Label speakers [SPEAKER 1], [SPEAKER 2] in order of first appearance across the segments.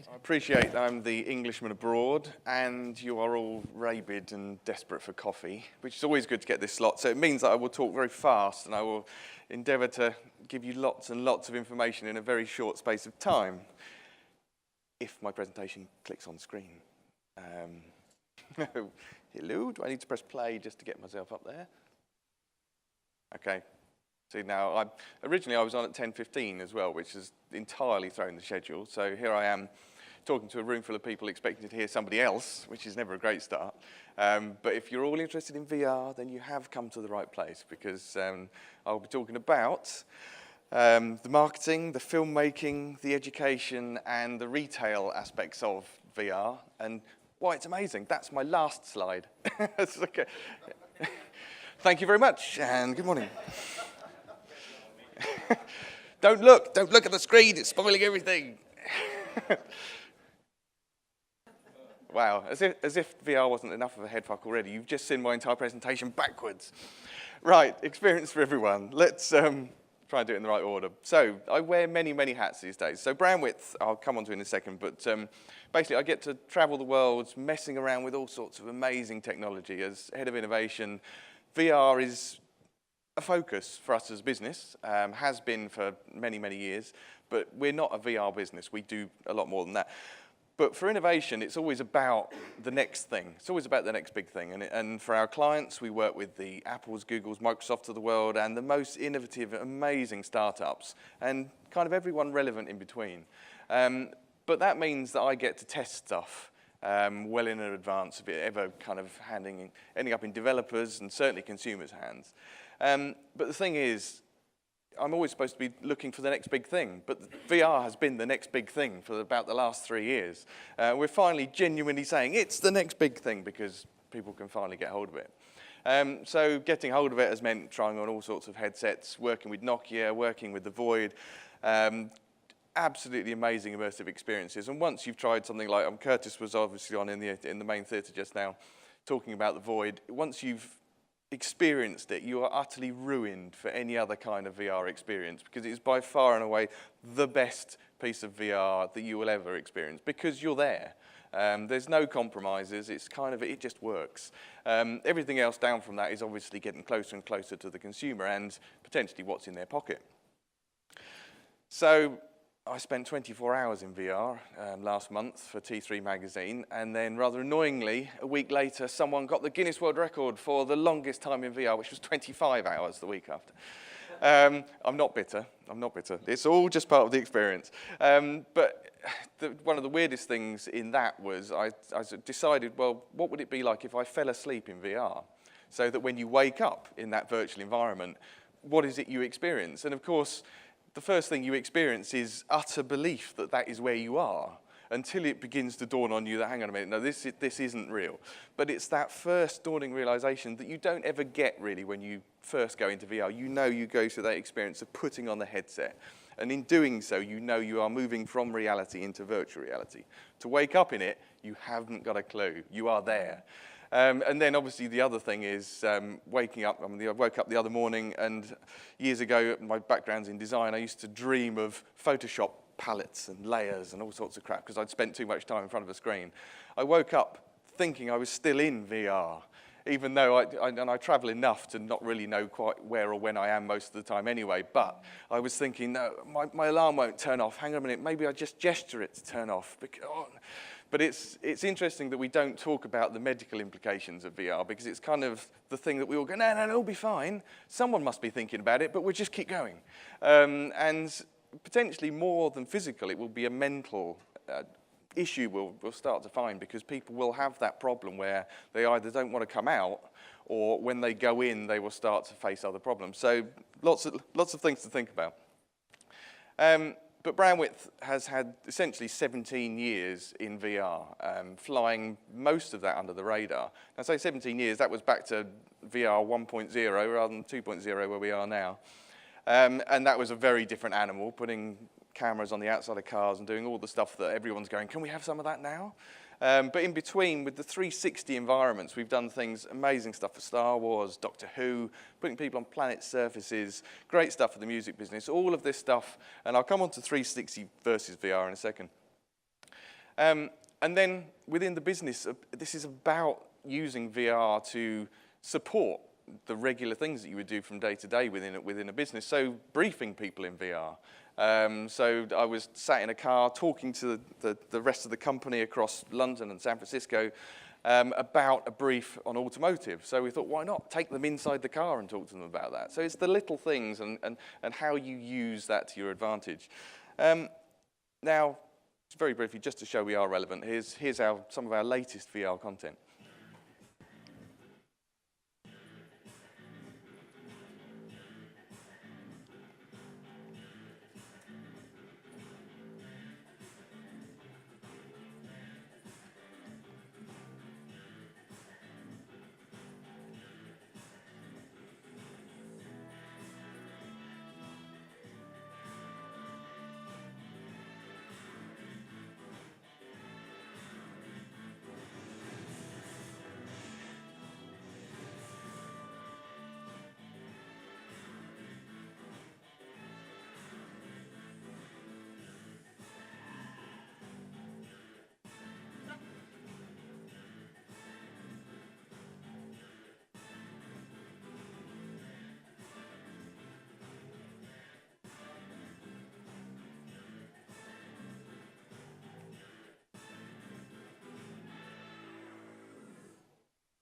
[SPEAKER 1] I appreciate I'm the Englishman abroad, and you are all rabid and desperate for coffee, which is always good to get this slot. So it means that I will talk very fast, and I will endeavour to give you lots and lots of information in a very short space of time, if my presentation clicks on screen. Hello, do I need to press play just to get myself up there? Okay. See, now, originally I was on at 10:15 as well, which has entirely thrown the schedule. So here I am talking to a room full of people expecting to hear somebody else, which is never a great start. But if you're all interested in VR, then you have come to the right place, because I'll be talking about the marketing, the filmmaking, the education, and the retail aspects of VR, and why it's amazing. That's my last slide. Okay. Thank you very much, and good morning. Don't look at the screen, it's spoiling everything. Wow, as if VR wasn't enough of a headfuck already, you've just seen my entire presentation backwards. Right, experience for everyone. Let's try and do it in the right order. So, I wear many, many hats these days. So Brandwidth, I'll come on to in a second, but basically I get to travel the world messing around with all sorts of amazing technology. As head of innovation, VR is a focus for us as a business, has been for many, many years, but we're not a VR business. We do a lot more than that. But for innovation, it's always about the next thing. It's always about the next big thing. And for our clients, we work with the Apples, Googles, Microsofts of the world, and the most innovative, amazing startups, and kind of everyone relevant in between. But that means that I get to test stuff well in advance of it ever kind of ending up in developers and certainly consumers' hands. But the thing is, I'm always supposed to be looking for the next big thing, but VR has been the next big thing for about the last 3 years. We're finally genuinely saying it's the next big thing because people can finally get hold of it. So getting hold of it has meant trying on all sorts of headsets, working with Nokia, working with the Void, absolutely amazing immersive experiences. And once you've tried something like, Curtis was obviously on in the main theatre just now, talking about the Void. Once you've experienced it, you are utterly ruined for any other kind of VR experience, because it's by far and away the best piece of VR that you will ever experience, because you're there. There's no compromises. It's kind of, it just works. Everything else down from that is obviously getting closer and closer to the consumer and potentially what's in their pocket. So I spent 24 hours in VR last month for T3 magazine, and then rather annoyingly, a week later, someone got the Guinness World Record for the longest time in VR, which was 25 hours the week after. I'm not bitter. It's all just part of the experience. But one of the weirdest things in that was I decided, well, what would it be like if I fell asleep in VR? So that when you wake up in that virtual environment, what is it you experience? And of course, the first thing you experience is utter belief that that is where you are, until it begins to dawn on you that, hang on a minute, no, this isn't real. But it's that first dawning realization that you don't ever get, really, when you first go into VR. You know you go through that experience of putting on the headset. And in doing so, you know you are moving from reality into virtual reality. To wake up in it, you haven't got a clue. You are there. And then obviously the other thing is waking up. I woke up the other morning, and years ago, my background's in design, I used to dream of Photoshop palettes and layers and all sorts of crap because I'd spent too much time in front of a screen. I woke up thinking I was still in VR, even though I travel enough to not really know quite where or when I am most of the time anyway. But I was thinking, no, my alarm won't turn off. Hang on a minute, maybe I just gesture it to turn off. But it's interesting that we don't talk about the medical implications of VR, because it's kind of the thing that we all go, no, it'll be fine. Someone must be thinking about it, but we'll just keep going. And potentially more than physical, it will be a mental issue we'll start to find, because people will have that problem where they either don't want to come out, or when they go in, they will start to face other problems. So lots of things to think about. But Brandwidth has had essentially 17 years in VR, flying most of that under the radar. I say 17 years, that was back to VR 1.0 rather than 2.0 where we are now. And that was a very different animal, putting cameras on the outside of cars and doing all the stuff that everyone's going, can we have some of that now? But in between, with the 360 environments, we've done things, amazing stuff for Star Wars, Doctor Who, putting people on planet surfaces, great stuff for the music business, all of this stuff. And I'll come on to 360 versus VR in a second. And then within the business, this is about using VR to support the regular things that you would do from day to day within a business. So briefing people in VR. So I was sat in a car talking to the rest of the company across London and San Francisco about a brief on automotive. So we thought, why not take them inside the car and talk to them about that? So it's the little things and how you use that to your advantage. Now, very briefly, just to show we are relevant, here's some of our latest VR content.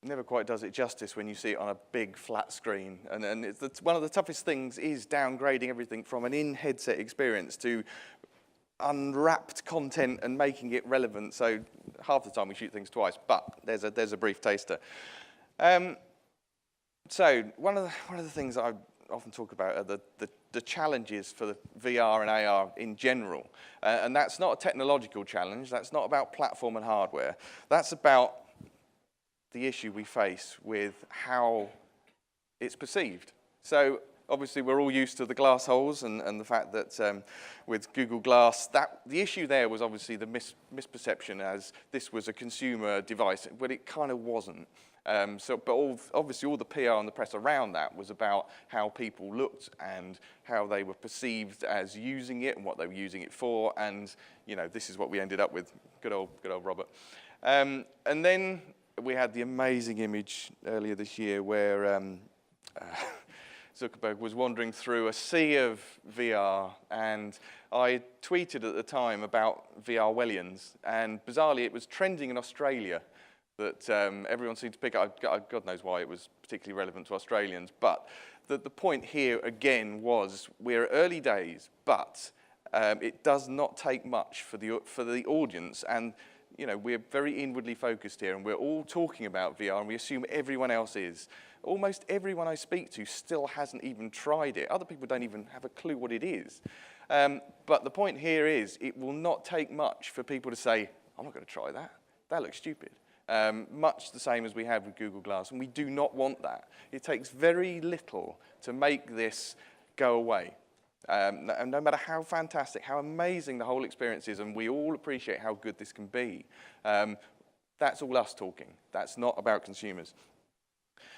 [SPEAKER 1] Never quite does it justice when you see it on a big flat screen. And it's one of the toughest things is downgrading everything from an in-headset experience to unwrapped content and making it relevant. So half the time we shoot things twice, but there's a brief taster. So one of the things that I often talk about are the challenges for the VR and AR in general. And that's not a technological challenge. That's not about platform and hardware. That's about the issue we face with how it's perceived. So obviously we're all used to the glass holes and the fact that with Google Glass, the issue there was obviously the misperception as this was a consumer device, but it kind of wasn't. Obviously all the PR and the press around that was about how people looked and how they were perceived as using it and what they were using it for, and this is what we ended up with. Good old Robert. And then we had the amazing image earlier this year where Zuckerberg was wandering through a sea of VR, and I tweeted at the time about VR Wellians, and bizarrely it was trending in Australia that everyone seemed to pick up. God knows why it was particularly relevant to Australians, but the point here again was we're early days, but it does not take much for the audience, and we're very inwardly focused here, and we're all talking about VR, and we assume everyone else is. Almost everyone I speak to still hasn't even tried it. Other people don't even have a clue what it is. But the point here is, it will not take much for people to say, I'm not going to try that. That looks stupid. Much the same as we have with Google Glass, and we do not want that. It takes very little to make this go away. And no matter how fantastic, how amazing the whole experience is, and we all appreciate how good this can be, that's all us talking. That's not about consumers.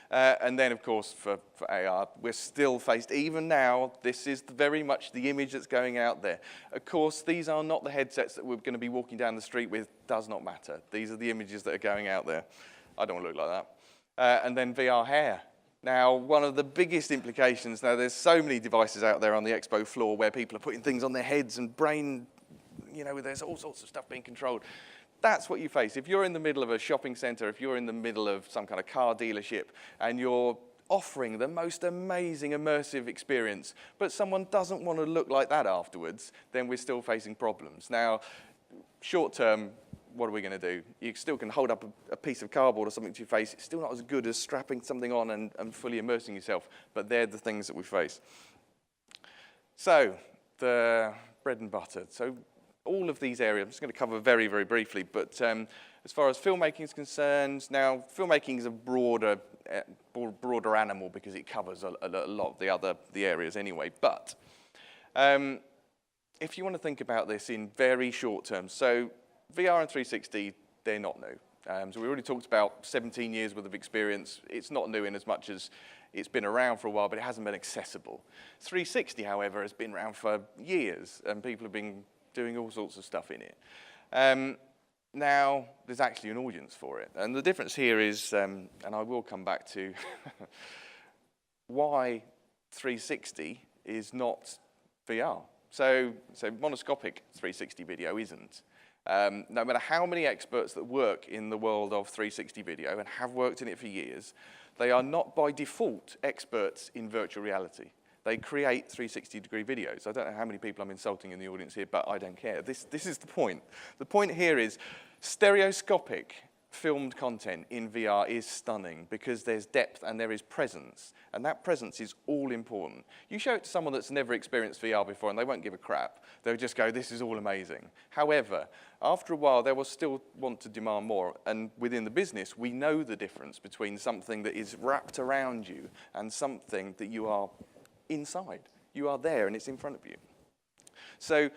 [SPEAKER 1] And then, of course, for AR, we're still faced, even now, this is very much the image that's going out there. Of course, these are not the headsets that we're going to be walking down the street with. Does not matter. These are the images that are going out there. I don't want to look like that. And then VR hair. Now, one of the biggest implications, now there's so many devices out there on the expo floor where people are putting things on their heads and brain, there's all sorts of stuff being controlled. That's what you face. If you're in the middle of a shopping center, if you're in the middle of some kind of car dealership, and you're offering the most amazing immersive experience, but someone doesn't want to look like that afterwards, then we're still facing problems. Now, short term, what are we going to do? You still can hold up a piece of cardboard or something to your face. It's still not as good as strapping something on and fully immersing yourself, but they're the things that we face. So, the bread and butter. So, all of these areas, I'm just going to cover very, very briefly, but as far as filmmaking is concerned, now, filmmaking is a broader animal because it covers a lot of the areas anyway, but if you want to think about this in very short terms, so VR and 360, they're not new. So we already talked about 17 years worth of experience. It's not new in as much as it's been around for a while, but it hasn't been accessible. 360, however, has been around for years, and people have been doing all sorts of stuff in it. now there's actually an audience for it. And the difference here is, and I will come back to why 360 is not VR. So monoscopic 360 video isn't. No matter how many experts that work in the world of 360 video and have worked in it for years, they are not by default experts in virtual reality. They create 360-degree videos. I don't know how many people I'm insulting in the audience here, but I don't care. This is the point. The point here is stereoscopic filmed content in VR is stunning because there's depth and there is presence, and that presence is all important. You show it to someone that's never experienced VR before and they won't give a crap. They'll just go, this is all amazing. However, after a while, they will still want to demand more, and within the business, we know the difference between something that is wrapped around you and something that you are inside. You are there and it's in front of you. So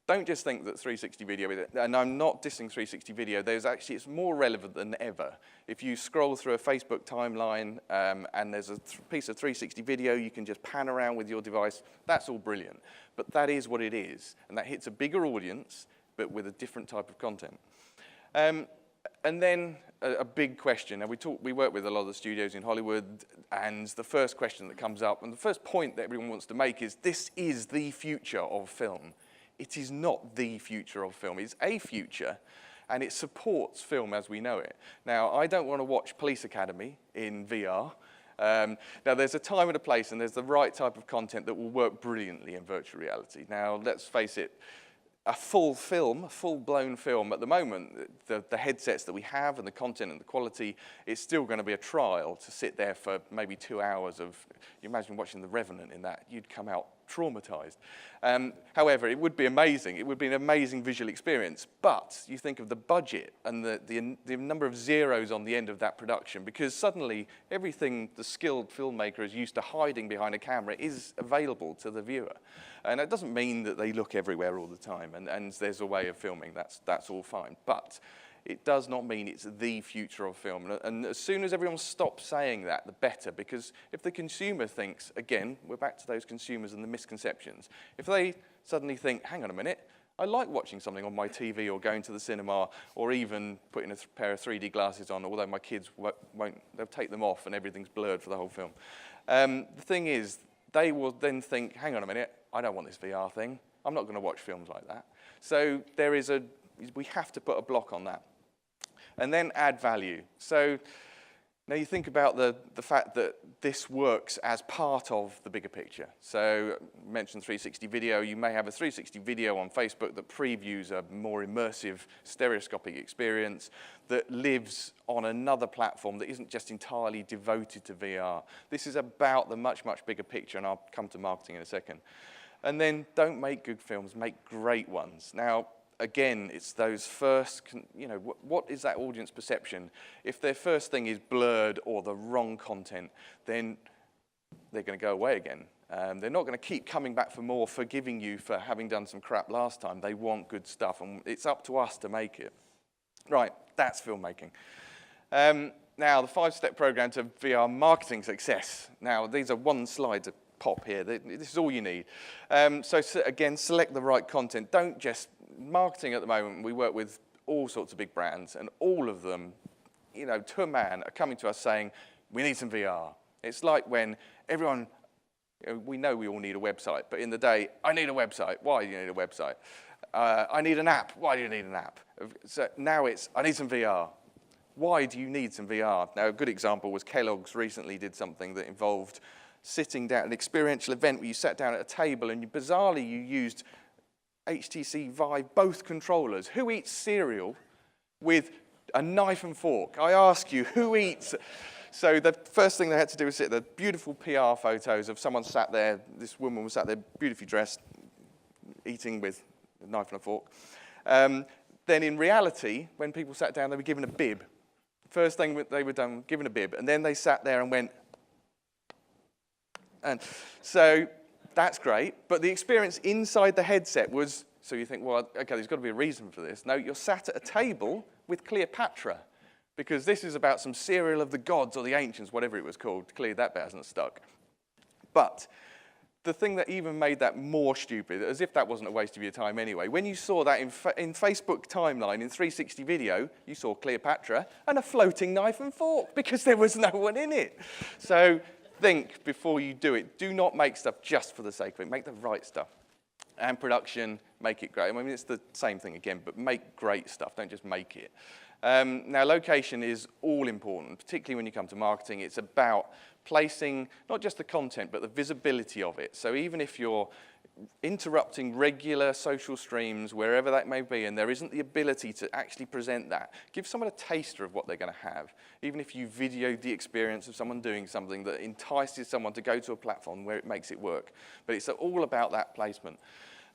[SPEAKER 1] don't just think that 360 video, and I'm not dissing 360 video, it's more relevant than ever. If you scroll through a Facebook timeline and there's a piece of 360 video, you can just pan around with your device, that's all brilliant. But that is what it is, and that hits a bigger audience, but with a different type of content. And then a big question. Now we work with a lot of the studios in Hollywood, and the first question that comes up, and the first point that everyone wants to make is, this is the future of film. It is not the future of film. It's a future, and it supports film as we know it. Now, I don't want to watch Police Academy in VR. Now, there's a time and a place, and there's the right type of content that will work brilliantly in virtual reality. Now, let's face it, a full-blown film, at the moment, the headsets that we have and the content and the quality, it's still going to be a trial to sit there for maybe 2 hours of, you imagine watching The Revenant in that, you'd come out traumatized. However, it would be amazing. It would be an amazing visual experience. But you think of the budget and the number of zeros on the end of that production, because suddenly everything the skilled filmmaker is used to hiding behind a camera is available to the viewer. And that doesn't mean that they look everywhere all the time, and there's a way of filming. That's all fine. But it does not mean it's the future of film. And as soon as everyone stops saying that, the better. Because if the consumer thinks, again, we're back to those consumers and the misconceptions. If they suddenly think, hang on a minute, I like watching something on my TV or going to the cinema or even putting a pair of 3D glasses on, although my kids won't, they'll take them off and everything's blurred for the whole film. The thing is, they will then think, hang on a minute, I don't want this VR thing. I'm not going to watch films like that. So we have to put a block on that. And then add value. So now you think about the fact that this works as part of the bigger picture. So I mentioned 360 video. You may have a 360 video on Facebook that previews a more immersive stereoscopic experience that lives on another platform that isn't just entirely devoted to VR. This is about the much, much bigger picture, and I'll come to marketing in a second. And then don't make good films, make great ones. Now, again, it's those first, what is that audience perception? If their first thing is blurred or the wrong content, then they're going to go away again. They're not going to keep coming back for more, forgiving you for having done some crap last time. They want good stuff, and it's up to us to make it. Right, that's filmmaking. Now, the 5-step program to VR marketing success. Now, these are one slide to pop here. This is all you need. So again, select the right content. Don't just marketing at the moment, we work with all sorts of big brands, and all of them, to a man, are coming to us saying, we need some VR. It's like when everyone, we know we all need a website, but in the day, I need a website. Why do you need a website? I need an app. Why do you need an app? So now it's, I need some VR. Why do you need some VR? Now, a good example was Kellogg's recently did something that involved sitting down, an experiential event where you sat down at a table and bizarrely you used HTC Vive, both controllers. Who eats cereal with a knife and fork? I ask you, who eats? So the first thing they had to do was sit there, beautiful PR photos of someone sat there, this woman was sat there beautifully dressed, eating with a knife and a fork. Then in reality, when people sat down, they were given a bib. First thing they were done, given a bib. And then they sat there and went, and so that's great, but the experience inside the headset was, so you think, well, okay, there's got to be a reason for this. No, you're sat at a table with Cleopatra, because this is about some cereal of the gods or the ancients, whatever it was called. Clearly that bit hasn't stuck. But the thing that even made that more stupid, as if that wasn't a waste of your time anyway, when you saw that in Facebook timeline, in 360 video, you saw Cleopatra and a floating knife and fork because there was no one in it. So think before you do it. Do not make stuff just for the sake of it. Make the right stuff. And production, make it great. I mean, it's the same thing again, but make great stuff. Don't just make it. Now, location is all important, particularly when you come to marketing. It's about placing not just the content, but the visibility of it. So even if you're interrupting regular social streams, wherever that may be, and there isn't the ability to actually present that, give someone a taster of what they're going to have. Even if you videoed the experience of someone doing something that entices someone to go to a platform where it makes it work. But it's all about that placement.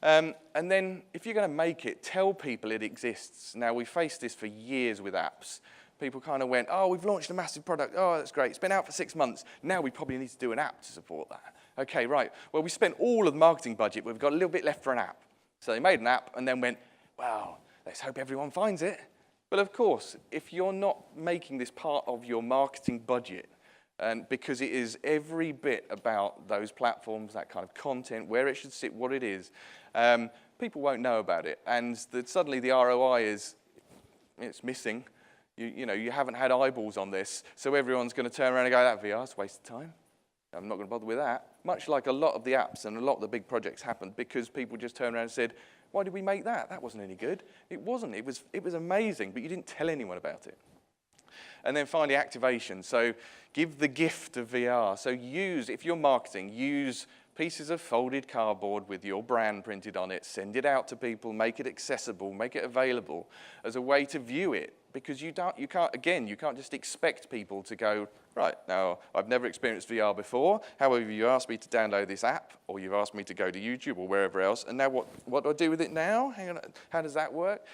[SPEAKER 1] And then, if you're going to make it, tell people it exists. Now, we faced this for years with apps. People kind of went, oh, we've launched a massive product. Oh, that's great. It's been out for 6 months. Now we probably need to do an app to support that. Okay, right. Well, we spent all of the marketing budget. We've got a little bit left for an app. So they made an app and then went, well, let's hope everyone finds it. But of course, if you're not making this part of your marketing budget, and because it is every bit about those platforms, that kind of content, where it should sit, what it is, people won't know about it. And suddenly the ROI it's missing. You know, you haven't had eyeballs on this, so everyone's going to turn around and go, that VR's a waste of time. I'm not going to bother with that. Much like a lot of the apps and a lot of the big projects happened because people just turned around and said, why did we make that? That wasn't any good. It wasn't. It was amazing, but you didn't tell anyone about it. And then finally, activation. So give the gift of VR. So if you're marketing, use pieces of folded cardboard with your brand printed on it, send it out to people, make it accessible, make it available as a way to view it. Because you can't just expect people to go, right, now, I've never experienced VR before. However, you asked me to download this app, or you've asked me to go to YouTube or wherever else, and now what do I do with it now? Hang on, how does that work?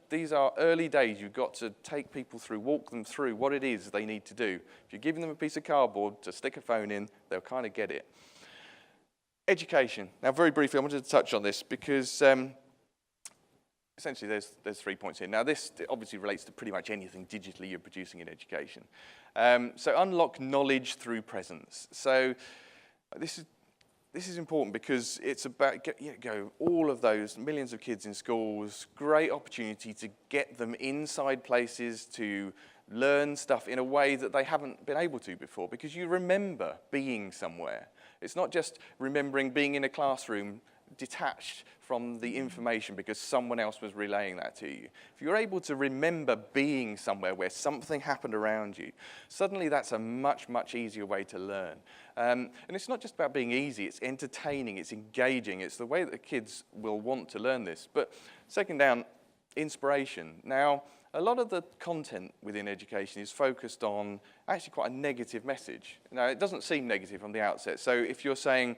[SPEAKER 1] These are early days. You've got to take people through, walk them through what it is they need to do. If you're giving them a piece of cardboard to stick a phone in, they'll kind of get it. Education. Now, very briefly, I wanted to touch on this because essentially, there's 3 points here. Now, this obviously relates to pretty much anything digitally you're producing in education. So unlock knowledge through presence. So this is important because it's about all of those millions of kids in schools, great opportunity to get them inside places to learn stuff in a way that they haven't been able to before because you remember being somewhere. It's not just remembering being in a classroom detached from the information because someone else was relaying that to you. If you're able to remember being somewhere where something happened around you, suddenly that's a much, much easier way to learn. And it's not just about being easy, it's entertaining, it's engaging, it's the way that the kids will want to learn this. But second down, inspiration. Now, a lot of the content within education is focused on actually quite a negative message. Now, it doesn't seem negative from the outset. So if you're saying,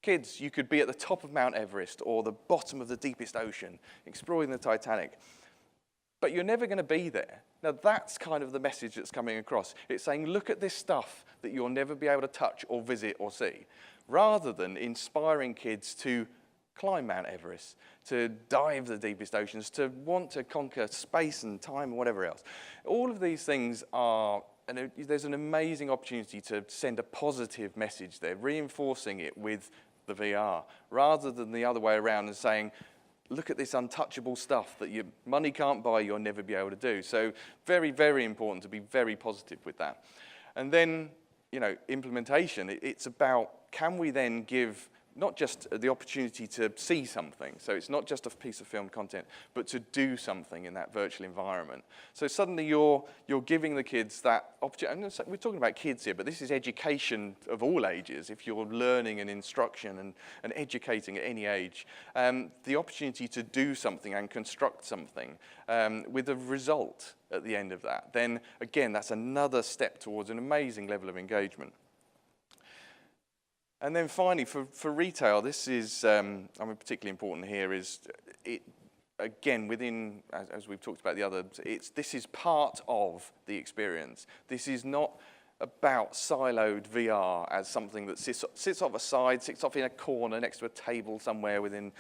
[SPEAKER 1] kids, you could be at the top of Mount Everest or the bottom of the deepest ocean, exploring the Titanic, but you're never going to be there. Now, that's kind of the message that's coming across. It's saying, look at this stuff that you'll never be able to touch or visit or see, rather than inspiring kids to climb Mount Everest, to dive the deepest oceans, to want to conquer space and time and whatever else. All of these things are, and there's an amazing opportunity to send a positive message there, reinforcing it with the VR, rather than the other way around and saying, look at this untouchable stuff that your money can't buy, you'll never be able to do. So very, very important to be very positive with that. And then, implementation, it's about, can we then give not just the opportunity to see something, so it's not just a piece of film content, but to do something in that virtual environment. So suddenly you're giving the kids that opportunity. We're talking about kids here, but this is education of all ages. If you're learning and instruction and educating at any age, the opportunity to do something and construct something with a result at the end of that, then again, that's another step towards an amazing level of engagement. And then finally, for retail, this is, particularly important here is, again, within, as we've talked about the others, this is part of the experience. This is not about siloed VR as something that sits off a side, sits off in a corner next to a table somewhere within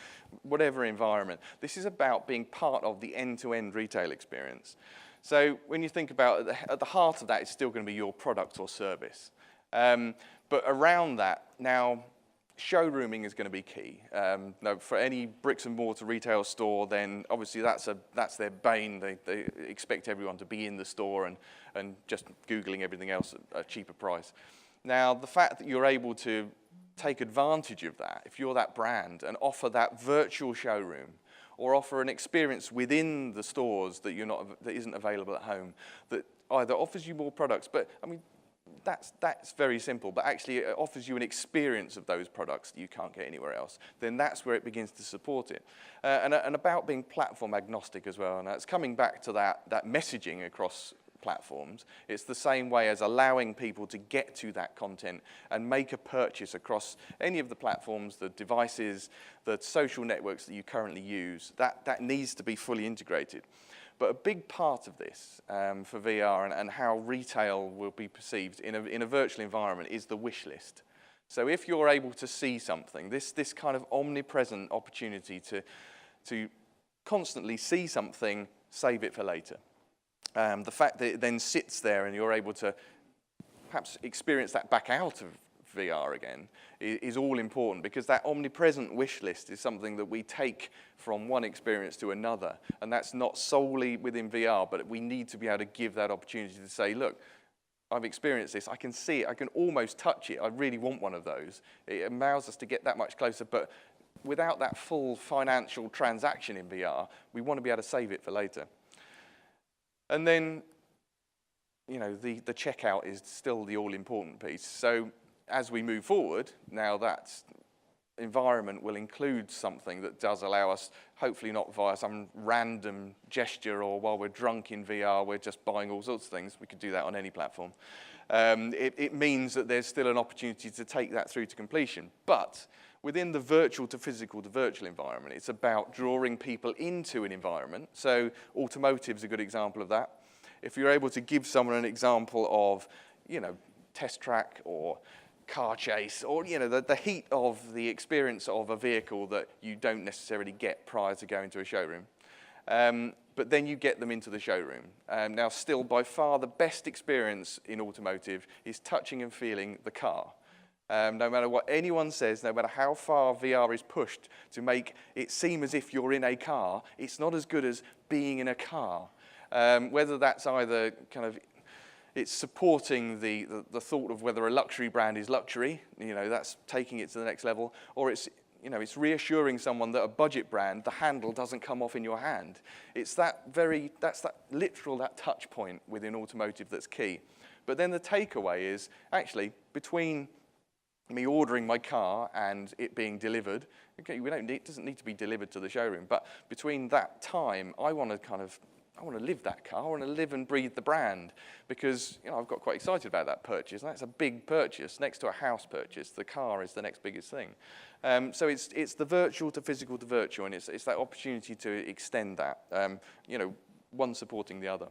[SPEAKER 1] whatever environment. This is about being part of the end-to-end retail experience. So when you think about it, at the heart of that, it's still going to be your product or service. But around that, now, showrooming is going to be key. Now, for any bricks and mortar retail store, then obviously that's their bane. They expect everyone to be in the store and just Googling everything else at a cheaper price. Now, the fact that you're able to take advantage of that, if you're that brand, and offer that virtual showroom, or offer an experience within the stores that isn't available at home, that either offers you more products, but I mean, that's very simple, but actually it offers you an experience of those products that you can't get anywhere else, then that's where it begins to support it. And about being platform agnostic as well, and that's coming back to that messaging across platforms. It's the same way as allowing people to get to that content and make a purchase across any of the platforms, the devices, the social networks that you currently use. That needs to be fully integrated. But a big part of this for VR and how retail will be perceived in a virtual environment is the wish list. So if you're able to see something, this kind of omnipresent opportunity to constantly see something, save it for later. The fact that it then sits there and you're able to perhaps experience that back out of VR again is all important, because that omnipresent wish list is something that we take from one experience to another, and that's not solely within VR, but we need to be able to give that opportunity to say, look, I've experienced this, I can see it, I can almost touch it, I really want one of those. It allows us to get that much closer, but without that full financial transaction in VR, we want to be able to save it for later. And then, you know, the checkout is still the all-important piece. So as we move forward, now that environment will include something that does allow us, hopefully not via some random gesture or while we're drunk in VR, we're just buying all sorts of things. We could do that on any platform. It means that there's still an opportunity to take that through to completion. But within the virtual to physical to virtual environment, it's about drawing people into an environment. So automotive's a good example of that. If you're able to give someone an example of, you know, test track or car chase, or, you know, the heat of the experience of a vehicle that you don't necessarily get prior to going to a showroom. But then you get them into the showroom. Now, still, by far, the best experience in automotive is touching and feeling the car. No matter what anyone says, no matter how far VR is pushed to make it seem as if you're in a car, it's not as good as being in a car. Whether that's either kind of, it's supporting the thought of whether a luxury brand is luxury, you know, that's taking it to the next level, or it's, you know, it's reassuring someone that a budget brand, the handle doesn't come off in your hand. It's that that touch point within automotive that's key. But then the takeaway is, actually, between me ordering my car and it being delivered, okay, it doesn't need to be delivered to the showroom, but between that time, I want to live that car. I want to live and breathe the brand, because, you know, I've got quite excited about that purchase. And that's a big purchase next to a house purchase. The car is the next biggest thing. So it's the virtual to physical to virtual, and it's that opportunity to extend that. You know, one supporting the other.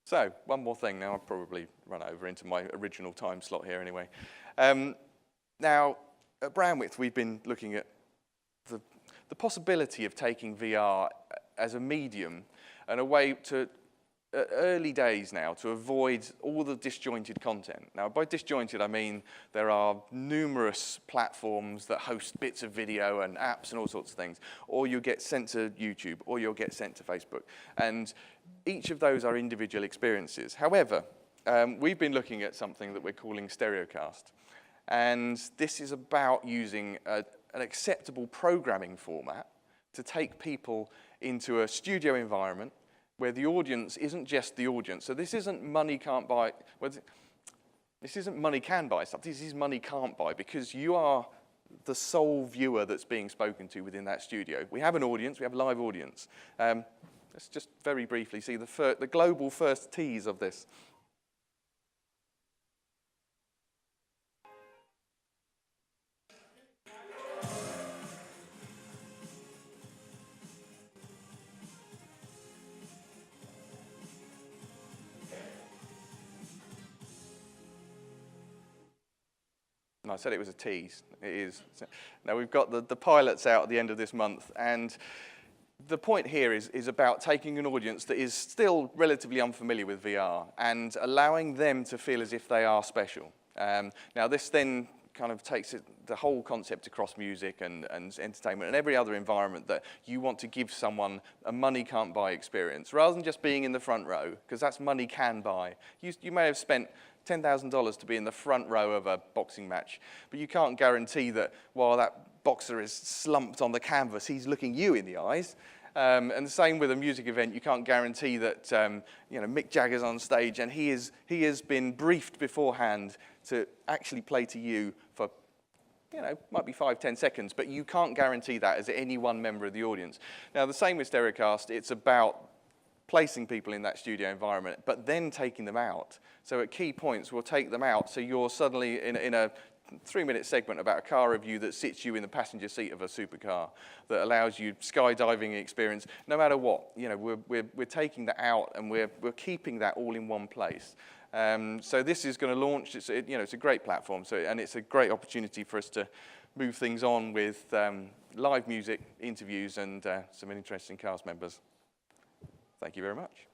[SPEAKER 1] So one more thing. Now I've probably run over into my original time slot here anyway. Now at Brandwidth, we've been looking at the possibility of taking VR as a medium and a way to, early days now, to avoid all the disjointed content. Now, by disjointed, I mean there are numerous platforms that host bits of video and apps and all sorts of things, or you get sent to YouTube, or you'll get sent to Facebook. And each of those are individual experiences. However, we've been looking at something that we're calling Stereocast. And this is about using an acceptable programming format to take people into a studio environment where the audience isn't just the audience. So this isn't money can't buy, this isn't money can buy stuff, this is money can't buy, because you are the sole viewer that's being spoken to within that studio. We have an audience, we have a live audience. Let's just very briefly see the global first tease of this. I said it was a tease. It is. Now we've got the pilots out at the end of this month, and the point here is about taking an audience that is still relatively unfamiliar with VR and allowing them to feel as if they are special. Now this then kind of takes the whole concept across music and entertainment and every other environment that you want to give someone a money can't buy experience, rather than just being in the front row, because that's money can buy. You may have spent $10,000 to be in the front row of a boxing match, but you can't guarantee that while that boxer is slumped on the canvas, he's looking you in the eyes. And the same with a music event. You can't guarantee that Mick Jagger's on stage and he has been briefed beforehand to actually play to you for, might be 5-10 seconds, but you can't guarantee that as any one member of the audience. Now, the same with Stereocast. It's about placing people in that studio environment, but then taking them out. So at key points, we'll take them out, so you're suddenly in a 3-minute segment about a car review that sits you in the passenger seat of a supercar, that allows you skydiving experience, no matter what. We're taking that out, and we're keeping that all in one place. So this is going to launch. It's a great platform, and it's a great opportunity for us to move things on with live music, interviews, and some interesting cast members. Thank you very much.